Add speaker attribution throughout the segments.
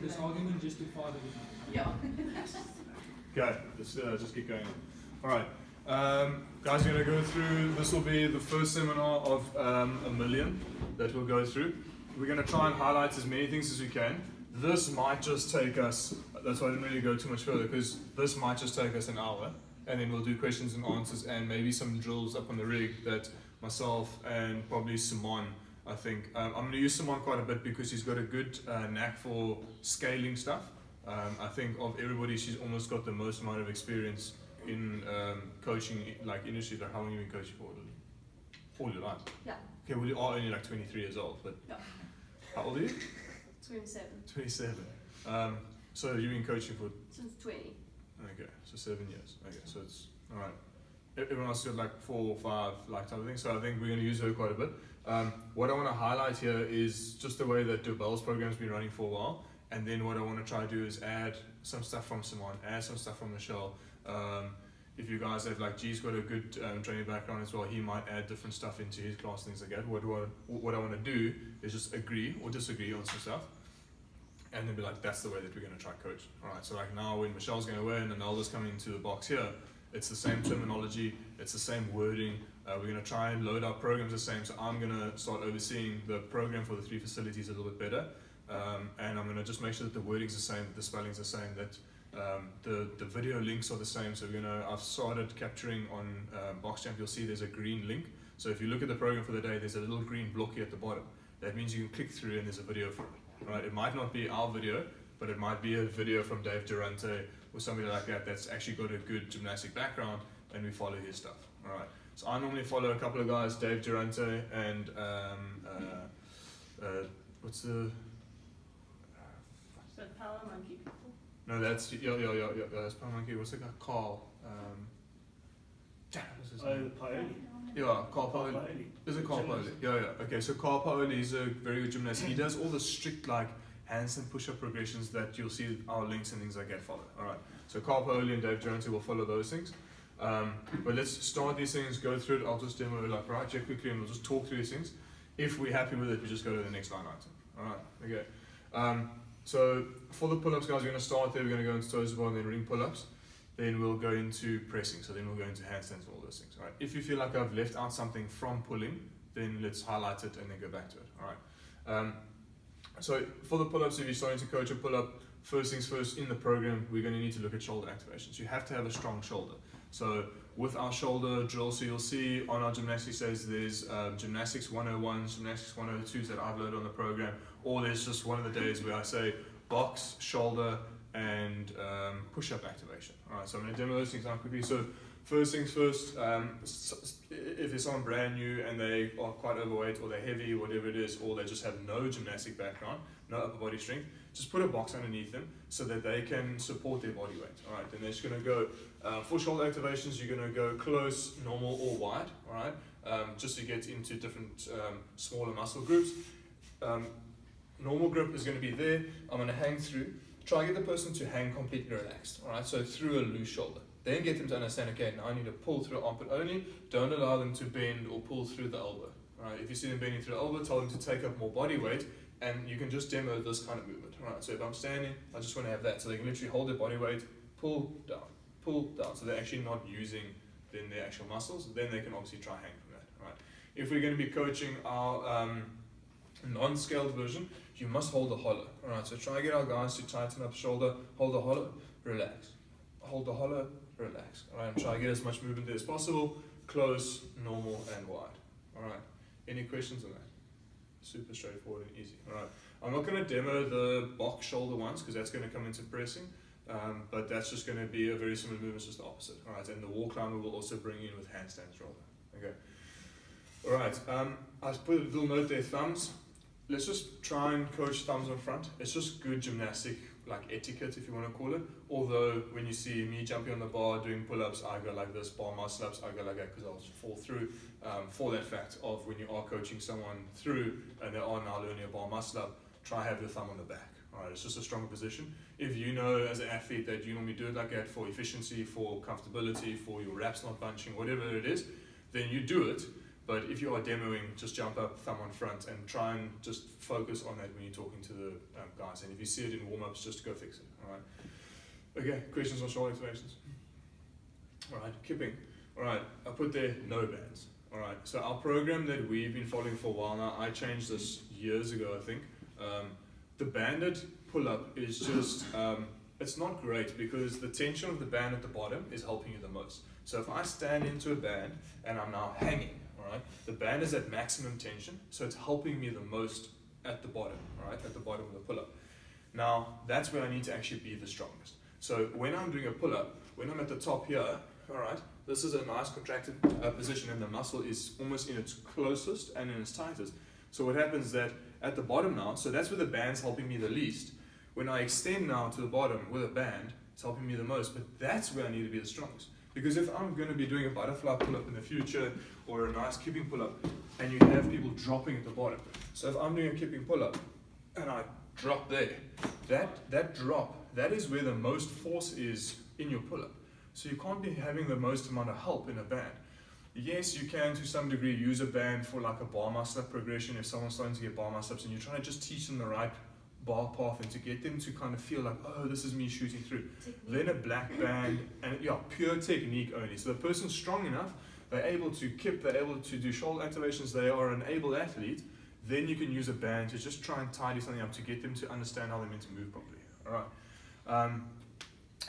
Speaker 1: this argument justified it.
Speaker 2: Yeah.
Speaker 3: Okay, let's just get going. All right, guys, we're going to go through, this will be the first seminar of a million that we'll go through. We're going to try and highlight as many things as we can. This might just take us, that's why I didn't really go too much further, because this might just take us an hour, and then we'll do questions and answers and maybe some drills up on the rig that myself and probably Simon, I think. I'm going to use Simon quite a bit because he's got a good knack for scaling stuff. I think of everybody, she's almost got the most amount of experience in coaching, like industry. Like, how long have you been coaching for? All your life?
Speaker 2: Yeah.
Speaker 3: Okay, well, you are only like 23 years old, but
Speaker 2: Yeah.
Speaker 3: how old are you?
Speaker 2: 27.
Speaker 3: 27. So you've been coaching for?
Speaker 2: Since 20.
Speaker 3: Okay, so 7 years. Okay, so it's all right. Everyone else got like 4 or 5, like type of thing. So I think we're going to use her quite a bit. What I want to highlight here is just the way that Dubel's program's been running for a while. And then what I want to try to do is add some stuff from Simon, add some stuff from Michelle. If you guys have, like, G's got a good training background as well, he might add different stuff into his class, things like that. What I want to do is just agree or disagree on some stuff. And then be like, that's the way that we're going to try coach. All right, so like now when Michelle's going away and Anelda's coming into the box here, it's the same terminology, it's the same wording. We're going to try and load our programs the same. So I'm going to start overseeing the program for the 3 facilities a little bit better. And I'm going to just make sure that the wording's the same, that the spelling's the same, that the video links are the same. So I've started capturing on BoxJamp, you'll see there's a green link. So if you look at the program for the day, there's a little green blocky at the bottom. That means you can click through and there's a video for it. Right? It might not be our video, but it might be a video from Dave Durante or somebody like that that's actually got a good gymnastic background, and we follow his stuff. All right. So I normally follow a couple of guys, Dave Durante and what's the?
Speaker 2: Is that Power Monkey people?
Speaker 3: No, that's that's Power Monkey. What's the guy? Carl. What's his name?
Speaker 4: Paoli.
Speaker 3: Yeah, Carl Paoli. Is it Carl Paoli? Yeah. Okay, so Carl Paoli is a very good gymnast. He does all the strict like handstand push-up progressions that you'll see our links and things like that follow. All right. So Carl Paoli and Dave Durante will follow those things. But let's start these things, go through it. I'll just demo it like right here quickly, and we'll just talk through these things. If we're happy with it, we just go to the next line item. All right. Okay. So for the pull-ups, guys, we're going to start there. We're going to go into toes to bar and then ring pull-ups. Then we'll go into pressing. So then we'll go into handstands and all those things. All right. If you feel like I've left out something from pulling, then let's highlight it and then go back to it. All right. So for the pull-ups, if you're starting to coach a pull-up, first things first, in the program, we're going to need to look at shoulder activations. You have to have a strong shoulder. So with our shoulder drill, so you'll see on our gymnastics days, there's gymnastics 101s, gymnastics 102s that I've loaded on the program, or there's just one of the days where I say box, shoulder, and push-up activation. All right, so I'm going to demo those things out quickly. So first things first, if there's someone brand new and they are quite overweight or they're heavy, whatever it is, or they just have no gymnastic background, no upper body strength, just put a box underneath them so that they can support their body weight. All right, then they're just going to go, for shoulder activations, you're going to go close, normal, or wide, all right, just to get into different smaller muscle groups. Normal grip is going to be there. I'm going to hang through. Try to get the person to hang completely relaxed, all right, so through a loose shoulder. Then get them to understand, okay, now I need to pull through armpit only. Don't allow them to bend or pull through the elbow. All right, if you see them bending through the elbow, tell them to take up more body weight, and you can just demo this kind of movement. All right, so if I'm standing, I just want to have that. So they can literally hold their body weight, pull down. So they're actually not using then their actual muscles. Then they can obviously try hang from that. All right. If we're going to be coaching our non-scaled version, you must hold the hollow. All right, so try to get our guys to tighten up shoulder, hold the hollow, relax. Hold the hollow, relax. All right, and try to get as much movement there as possible. Close, normal, and wide. All right. Any questions on that? Super straightforward and easy. All right. I'm not going to demo the box shoulder ones because that's going to come into pressing, but that's just going to be a very similar movement, just the opposite. All right. And the wall climber will also bring in with handstands roller. Okay. All right. I've put a little note there. Thumbs. Let's just try and coach thumbs on front. It's just good gymnastic, like etiquette, if you want to call it. Although when you see me jumping on the bar doing pull-ups, I go like this. Bar muscle ups, I go like that because I'll just fall through. For that fact of when you are coaching someone through and they are now learning a bar muscle up, try have your thumb on the back. All right, it's just a stronger position. If you know as an athlete that you normally do it like that for efficiency, for comfortability, for your wraps not bunching, whatever it is, then you do it. But if you are demoing, just jump up, thumb on front, and try and just focus on that when you're talking to the guys. And if you see it in warm-ups, just go fix it. All right. Okay. Questions on shoulder activations? All right. Kipping. All right. I put there no bands. All right. So our program that we've been following for a while now, I changed this years ago, I think. The banded pull-up is just it's not great because the tension of the band at the bottom is helping you the most. So if I stand into a band and I'm now hanging, all right, the band is at maximum tension, so it's helping me the most at the bottom, all right, at the bottom of the pull-up. Now, that's where I need to actually be the strongest. So when I'm doing a pull-up, when I'm at the top here, all right, this is a nice contracted position and the muscle is almost in its closest and in its tightest. So what happens is that at the bottom now, so that's where the band's helping me the least. When I extend now to the bottom with a band, it's helping me the most, but that's where I need to be the strongest. Because if I'm going to be doing a butterfly pull-up in the future, or a nice kipping pull-up, and you have people dropping at the bottom. So if I'm doing a kipping pull-up, and I drop there, that drop, that is where the most force is in your pull-up. So you can't be having the most amount of help in a band. Yes, you can to some degree use a band for like a bar muscle-up progression if someone's starting to get bar muscle-ups and you're trying to just teach them the right bar path and to get them to kind of feel like, oh, this is me shooting through. Then a black band, and yeah, pure technique only. So the person's strong enough, they're able to kip, they're able to do shoulder activations, they are an able athlete, then you can use a band to just try and tidy something up to get them to understand how they're meant to move properly. All right.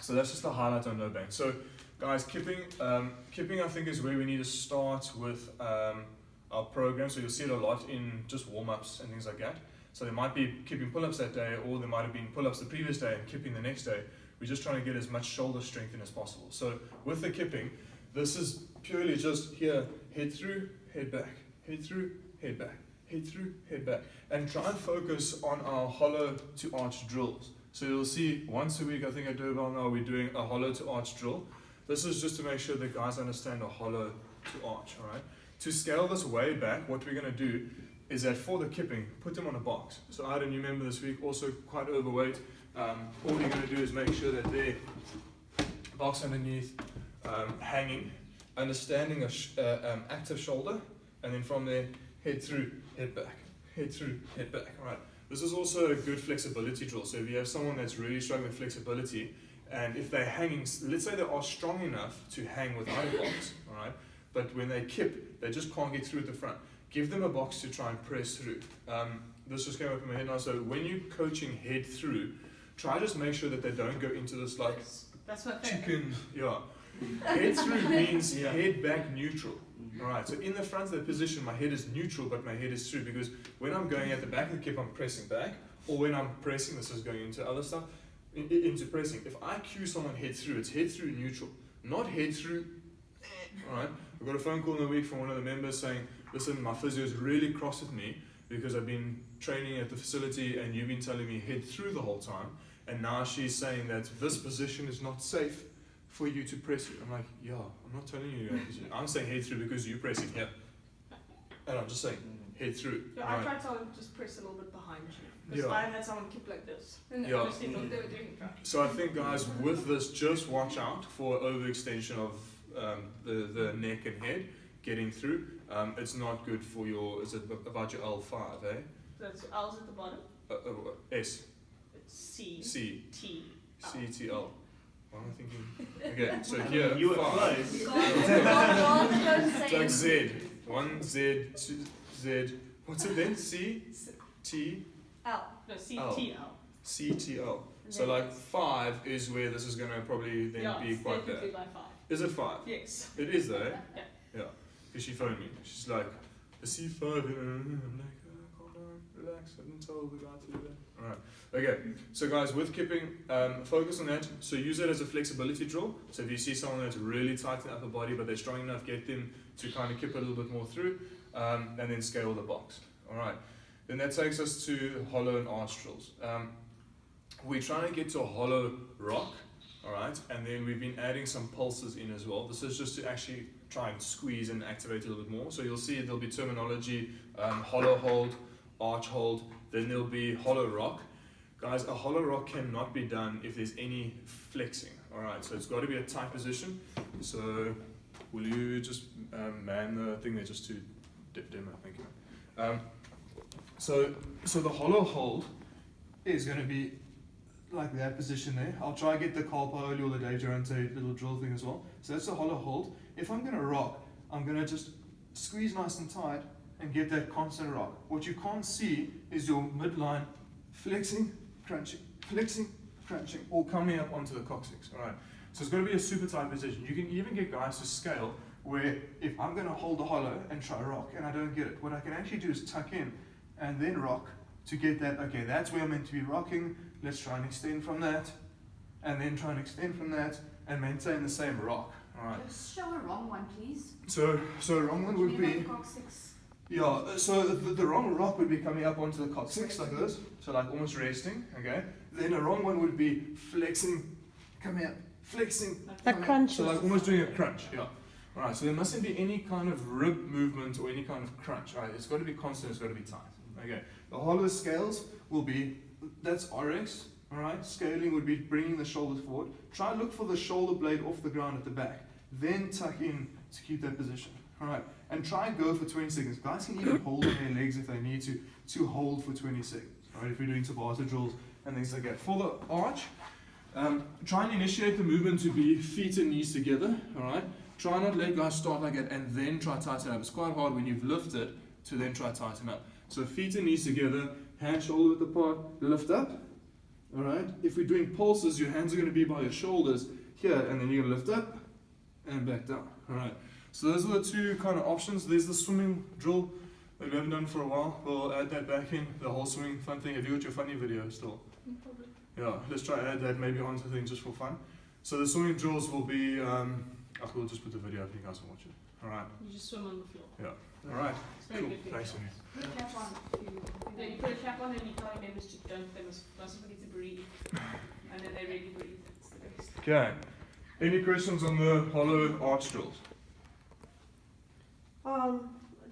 Speaker 3: So that's just the highlight on no band. So guys, kipping I think is where we need to start with our program. So you'll see it a lot in just warm-ups and things like that. So there might be kipping pull-ups that day, or there might have been pull-ups the previous day and kipping the next day. We're just trying to get as much shoulder strength in as possible. So with the kipping, this is purely just here, head through, head back, head through, head back, head through, head back. And try and focus on our hollow to arch drills. So you'll see once a week, I think at Durban now, we're doing a hollow to arch drill. This is just to make sure that guys understand a hollow to arch, all right? To scale this way back, what we're gonna do is that for the kipping, put them on a box. So I had a new member this week, also quite overweight. All you're going to do is make sure that they're box underneath, hanging, understanding a active shoulder, and then from there, head through, head back, head through, head back. All right. This is also a good flexibility drill. So if you have someone that's really struggling with flexibility, and if they're hanging, let's say they are strong enough to hang without a box, all right, but when they kip, they just can't get through at the front. Give them a box to try and press through. This just came up in my head now. So when you're coaching head through, try just make sure that they don't go into this like
Speaker 2: that's my
Speaker 3: chicken. Yeah. Head through means head back neutral. All right. So in the front of the position, my head is neutral, but my head is through because when I'm going at the back of the kip, I'm pressing back, or when I'm pressing, this is going into other stuff, into pressing. If I cue someone head through, it's head through neutral, not head through. All right. I got a phone call in the week from one of the members saying, listen, my physio is really cross with me because I've been training at the facility and you've been telling me head through the whole time. And now she's saying that this position is not safe for you to press through. I'm like, yeah, I'm not telling you that. I'm saying head through because you're pressing here. And I'm just saying head through.
Speaker 2: Yeah, I tried to just press a little bit behind you. Because I had someone keep like this. And honestly thought they were doing it.
Speaker 3: So I think, guys, with this, just watch out for overextension of the neck and head getting through. It's not good for your, is it about your L5, eh?
Speaker 2: That's L's at the bottom.
Speaker 3: S.
Speaker 2: It's C.
Speaker 3: C.
Speaker 2: T.
Speaker 3: C, T, L. What am I thinking? Okay, so here,
Speaker 4: You were
Speaker 3: 5.
Speaker 4: close.
Speaker 3: It's like Z. 1 Z, 2 Z. What's it then? C, T,
Speaker 2: L. No, C, T, L.
Speaker 3: C, T, L. So like 5 is where this is going to probably then be quite bad.
Speaker 2: By 5.
Speaker 3: Is it 5?
Speaker 2: Yes.
Speaker 3: It is though, eh?
Speaker 2: Yeah.
Speaker 3: Yeah. Because she phoned me. She's like, the C5. I'm like, calm down, relax. I didn't tell the guy to do that. Alright. Okay. So guys, with kipping, focus on that. So use it as a flexibility drill. So if you see someone that's really tight in the upper body, but they're strong enough, get them to kind of kip a little bit more through, and then scale the box. Alright. Then that takes us to hollow and arch drills. We're trying to get to a hollow rock. Alright, and then we've been adding some pulses in as well. This is just to actually try and squeeze and activate a little bit more. So you'll see there'll be terminology, hollow hold, arch hold, then there'll be hollow rock. Guys, a hollow rock cannot be done if there's any flexing. Alright, so it's got to be a tight position. So will you just man the thing there just to demo, thank you. So the hollow hold is going to be like that position there. I'll try to get the Carl Paoli or the Dave Durante little drill thing as well. So that's the hollow hold. If I'm going to rock, I'm going to just squeeze nice and tight and get that constant rock. What you can't see is your midline flexing, crunching, or coming up onto the coccyx. All right. So it's going to be a super tight position. You can even get guys to scale where if I'm going to hold the hollow and try rock and I don't get it, what I can actually do is tuck in and then rock to get that, okay, that's where I'm meant to be rocking. Let's try and extend from that, and then try and extend from that, and maintain the same rock. All right.
Speaker 4: Just show a wrong one, please.
Speaker 3: So a wrong one would be, yeah, so the wrong rock would be coming up onto the coccyx like this, so like almost resting, okay? Then a wrong one would be flexing, coming up, flexing,
Speaker 5: Like crunch.
Speaker 3: so like almost doing a crunch, yeah. Alright, so there mustn't be any kind of rib movement or any kind of crunch, right? It's got to be constant, it's got to be tight, okay? The hollow scales will be, that's RX, alright? Scaling would be bringing the shoulders forward. Try and look for the shoulder blade off the ground at the back, then tuck in to keep that position, alright? And try and go for 20 seconds. Guys can even hold on their legs if they need to hold for 20 seconds, alright? If you're doing Tabata drills and things like that. For the arch, try and initiate the movement to be feet and knees together, alright? Try not let guys start like that and then try tighten up. It's quite hard when you've lifted to then try tighten up. So feet and knees together, hand shoulder width apart, lift up, alright? If we're doing pulses, your hands are going to be by your shoulders here, and then you're going to lift up and back down, alright? So those are the two kind of options. There's the swimming drill that we haven't done for a while. We'll add that back in, the whole swimming fun thing. Have you got your funny video still?
Speaker 2: Probably.
Speaker 3: Yeah, let's try to add that maybe onto the thing just for fun. So the swimming drills will be, we'll just put the video up and you guys can watch it. Alright.
Speaker 2: You just swim on the floor.
Speaker 3: Yeah. Alright.
Speaker 2: It's very
Speaker 3: Cool.
Speaker 2: good.
Speaker 3: Thanks.
Speaker 4: Put a cap on.
Speaker 2: Then you put a cap on and you tell your members to don't, they mustn't forget to breathe. And then they really breathe. It's the best.
Speaker 3: Okay. Any questions on the hollow arch drills?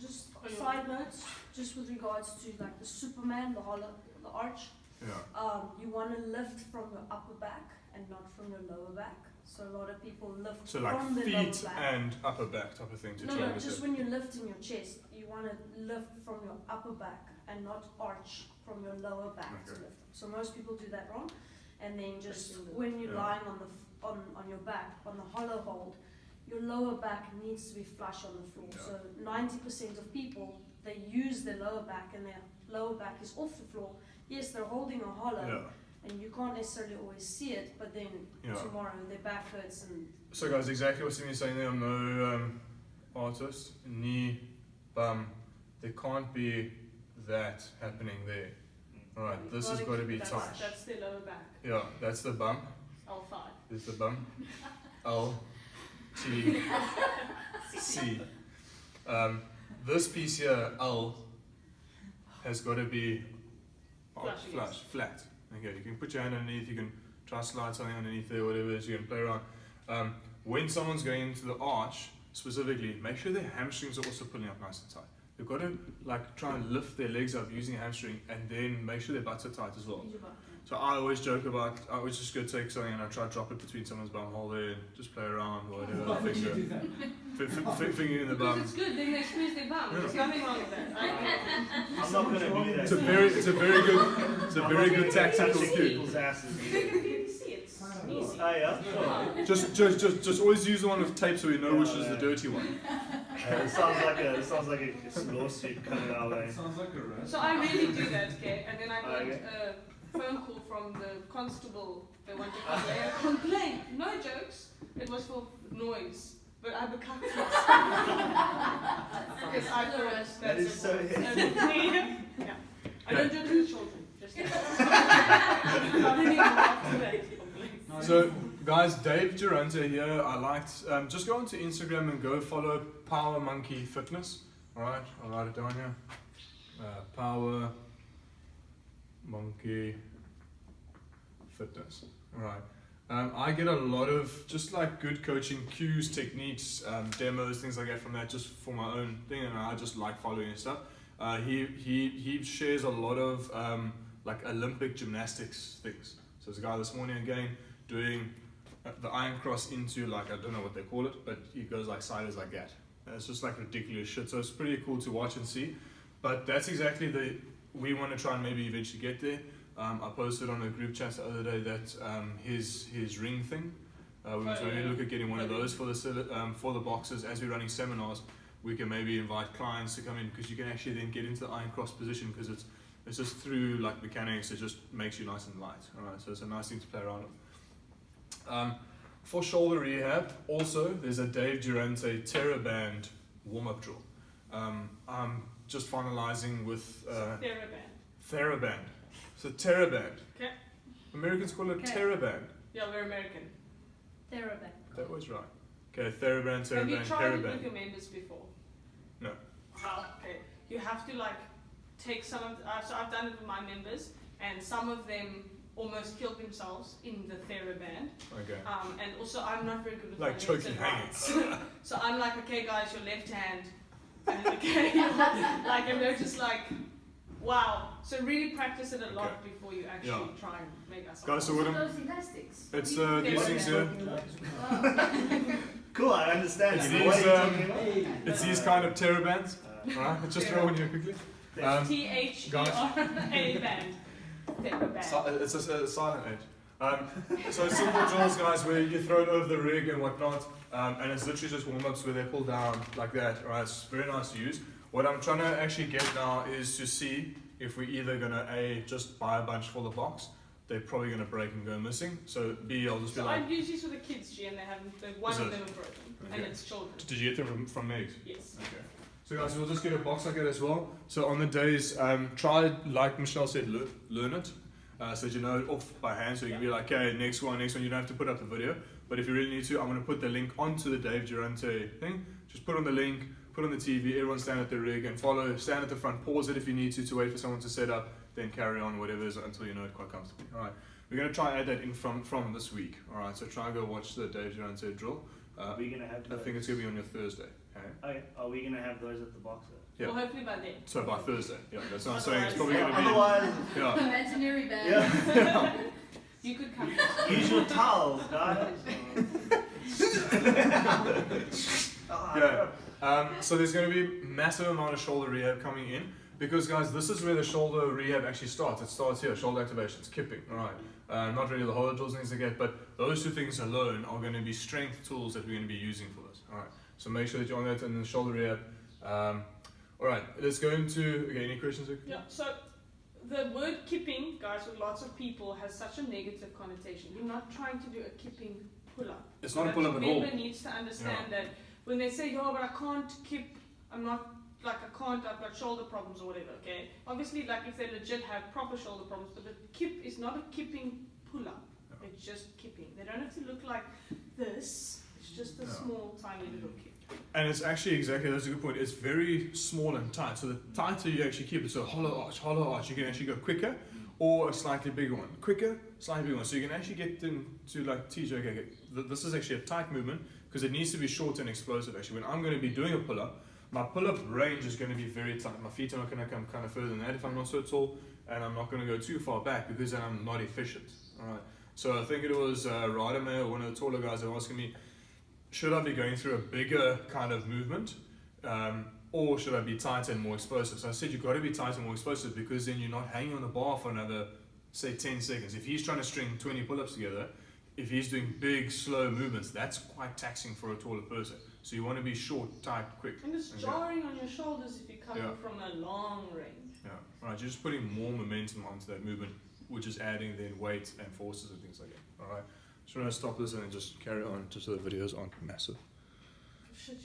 Speaker 5: Just side notes, just with regards to like the Superman, the hollow, the arch.
Speaker 3: Yeah.
Speaker 5: You want to lift from your upper back and not from your lower back. So a lot of people lift
Speaker 3: So like
Speaker 5: from the lower
Speaker 3: feet
Speaker 5: back.
Speaker 3: and upper back type of thing to
Speaker 5: No,
Speaker 3: try
Speaker 5: no,
Speaker 3: and
Speaker 5: just
Speaker 3: get
Speaker 5: when you're lifting your chest, you want to lift from your upper back and not arch from your lower back to
Speaker 3: Okay.
Speaker 5: lift. So most people do that wrong, and then just
Speaker 2: Pressing the-
Speaker 5: when you're
Speaker 3: Yeah.
Speaker 5: lying on your back on the hollow hold, your lower back needs to be flush on the floor.
Speaker 3: Yeah.
Speaker 5: So 90% of people, they use their lower back and their lower back is off the floor. Yes, they're holding a hollow,
Speaker 3: Yeah.
Speaker 5: and you can't necessarily always see it, but then
Speaker 3: Yeah.
Speaker 5: tomorrow their back hurts and
Speaker 3: So guys, exactly what Simi's saying there. I'm no artist. Knee, bum. There can't be that happening there. Alright, this has got to be tight.
Speaker 2: That's the lower back.
Speaker 3: Yeah, that's the bum.
Speaker 2: L5.
Speaker 3: There's the bum. L, T, C. This piece here, L, has got to be
Speaker 2: Flush,
Speaker 3: flat. Okay, you can put your hand underneath, you can try to slide something underneath there, whatever it is, you can play around. When someone's going into the arch, specifically, make sure their hamstrings are also pulling up nice and tight. They've got to like try and lift their legs up using a hamstring, and then make sure their butts are tight as well.
Speaker 5: use your butt.
Speaker 3: So I always joke about, I always just go take something and I try to drop it between someone's bum hole there and just play around or whatever.
Speaker 1: Why would you do that?
Speaker 3: Finger in the
Speaker 2: Because
Speaker 3: bum.
Speaker 2: it's good, then they squeeze their bum. There's nothing wrong with that.
Speaker 6: I'm not gonna do that.
Speaker 3: It's a very good tactical
Speaker 6: Touching
Speaker 3: cue.
Speaker 6: people's asses.
Speaker 2: You can see it's easy.
Speaker 6: Oh yeah, sure.
Speaker 3: Just always use the one with tape so we know which is the dirty one.
Speaker 6: It sounds like a lawsuit coming our way.
Speaker 1: Sounds like a rest.
Speaker 2: So I really do that, okay? And then I got
Speaker 6: Okay.
Speaker 2: a phone call from the constable. They wanted to complain. No jokes. It was for noise. But I become it. Because I thought
Speaker 6: That is so
Speaker 2: yeah. I don't do it to the children. Just I didn't even have to complain.
Speaker 3: So guys, Dave Durante here. I liked. Just go onto Instagram and go follow Power Monkey Fitness. All right, I'll write it down here. Power Monkey Fitness. All right. I get a lot of just like good coaching cues, techniques, demos, things like that from that, just for my own thing, and I just like following his stuff. He shares a lot of like Olympic gymnastics things. So there's a guy this morning again doing the iron cross into like, I don't know what they call it, but he goes like sideways like that. And it's just like ridiculous shit. So it's pretty cool to watch and see. But that's exactly we want to try and maybe eventually get there. I posted on a group chat the other day that his ring thing. We must maybe look at getting one of those for the boxes. As we're running seminars, we can maybe invite clients to come in, because you can actually then get into the iron cross position, because it's just through like mechanics. It just makes you nice and light. All right, so it's a nice thing to play around with. For shoulder rehab, also there's a Dave Durante TerraBand warm-up drill. I'm just finalizing with TheraBand. So TerraBand.
Speaker 2: Okay.
Speaker 3: Americans call it
Speaker 5: Okay.
Speaker 3: TerraBand.
Speaker 2: Yeah, we're American.
Speaker 5: TheraBand.
Speaker 3: That was right. Okay, TheraBand,
Speaker 2: Have you
Speaker 3: TerraBand,
Speaker 2: tried it with
Speaker 3: TerraBand.
Speaker 2: your members before?
Speaker 3: No.
Speaker 2: Okay. You have to like take some of. So I've done it with my members, and some of them almost killed themselves in the TheraBand.
Speaker 3: Okay.
Speaker 2: And also I'm not very good with
Speaker 3: Like
Speaker 2: my
Speaker 3: choking
Speaker 2: left
Speaker 3: hanging.
Speaker 2: and right. So I'm like, okay, guys, your left hand, and okay, like, and they're just like, wow. So really practice it a lot
Speaker 3: Okay.
Speaker 2: before you actually
Speaker 3: Yeah.
Speaker 2: try and make us.
Speaker 3: Guys, so what I'm,
Speaker 4: Those elastics.
Speaker 3: it's these
Speaker 2: TheraBand.
Speaker 3: things here.
Speaker 4: Oh.
Speaker 6: Cool, I understand.
Speaker 3: It's
Speaker 6: now.
Speaker 3: these,
Speaker 6: What are you talking about?
Speaker 3: It's these kind of TerraBands. Alright, let's just throw one here quickly.
Speaker 2: THERA band. TheraBand.
Speaker 3: It's a silent edge. So simple drills, guys, where you throw it over the rig and whatnot, and it's literally just warm-ups where they pull down like that. Alright, it's very nice to use. What I'm trying to actually get now is to see if we're either gonna just buy a bunch for the box. They're probably gonna break and go missing. So B, I'll just be
Speaker 2: So
Speaker 3: like,
Speaker 2: I've used these for the kids, G, and they haven't. One
Speaker 3: Is
Speaker 2: of
Speaker 3: it?
Speaker 2: them have broken, and
Speaker 3: Okay.
Speaker 2: it's children.
Speaker 3: did you get them from Megs?
Speaker 2: Yes.
Speaker 3: Okay. So guys, we'll just get a box like that as well. So on the days, try, like Michelle said, learn it. So that you know it off by hand, so you can be like, okay, next one, you don't have to put up the video. But if you really need to, I'm going to put the link onto the Dave Durante thing. Just put on the link, put on the TV, everyone stand at the rig and follow, stand at the front, pause it if you need to wait for someone to set up, then carry on, whatever it is, until you know it quite comfortably. Alright, we're going to try and add that in from this week. Alright, so try and go watch the Dave Durante drill.
Speaker 6: Are we gonna have
Speaker 3: I
Speaker 6: those?
Speaker 3: think it's going to be on your Thursday. Okay?
Speaker 6: Okay, are we gonna have those at the box?
Speaker 3: Yeah.
Speaker 2: Well, hopefully by then.
Speaker 3: So by Thursday, yeah, that's what I'm saying. It's probably going to
Speaker 6: Otherwise,
Speaker 3: be, yeah.
Speaker 4: Imaginary band.
Speaker 6: yeah.
Speaker 2: You could come.
Speaker 6: Use your towels, guys.
Speaker 3: Yeah. So there's going to be massive amount of shoulder rehab coming in, because guys, this is where the shoulder rehab actually starts. It starts here, shoulder activations, kipping, alright. Not really the whole drills things to get, but those two things alone are going to be strength tools that we're going to be using for this. Alright. So make sure that you're on that, and then shoulder rehab. Alright, let's go into, okay, any questions?
Speaker 2: Yeah. So the word kipping, guys, with lots of people has such a negative connotation. You're not trying to do a kipping pull-up.
Speaker 3: It's not a pull-up at all.
Speaker 2: Member needs to understand that when they say, "Yo, but I can't kip. I'm not like I can't. I've got shoulder problems or whatever." Okay. Obviously, like if they legit have proper shoulder problems, but the kip is not a kipping pull-up.
Speaker 3: Yeah.
Speaker 2: It's just kipping. They don't have to look like this. It's just a
Speaker 3: Yeah.
Speaker 2: small, tiny little kip.
Speaker 3: And it's actually exactly, that's a good point. It's very small and tight. So the tighter you actually keep it, so hollow arch, you can actually go quicker, or a slightly bigger one. Quicker, slightly bigger one. So you can actually get them to like TJ, okay, this is actually a tight movement, because it needs to be short and explosive actually. When I'm going to be doing a pull-up, my pull-up range is going to be very tight. My feet are not going to come kind of further than that if I'm not so tall, and I'm not going to go too far back, because then I'm not efficient. Alright. So I think it was Radamel, one of the taller guys, that was asking me, should I be going through a bigger kind of movement, or should I be tighter and more explosive? So I said you've got to be tighter and more explosive, because then you're not hanging on the bar for another, say, 10 seconds. If he's trying to string 20 pull-ups together, if he's doing big, slow movements, that's quite taxing for a taller person. So you want to be short, tight, quick.
Speaker 2: And it's
Speaker 3: Okay.
Speaker 2: jarring on your shoulders if you're coming
Speaker 3: Yeah.
Speaker 2: from a long range.
Speaker 3: Yeah, right. You're just putting more momentum onto that movement, which is adding then weight and forces and things like that. All right. So I'm going to stop this and then just carry on, just so the videos aren't massive.
Speaker 2: Shit,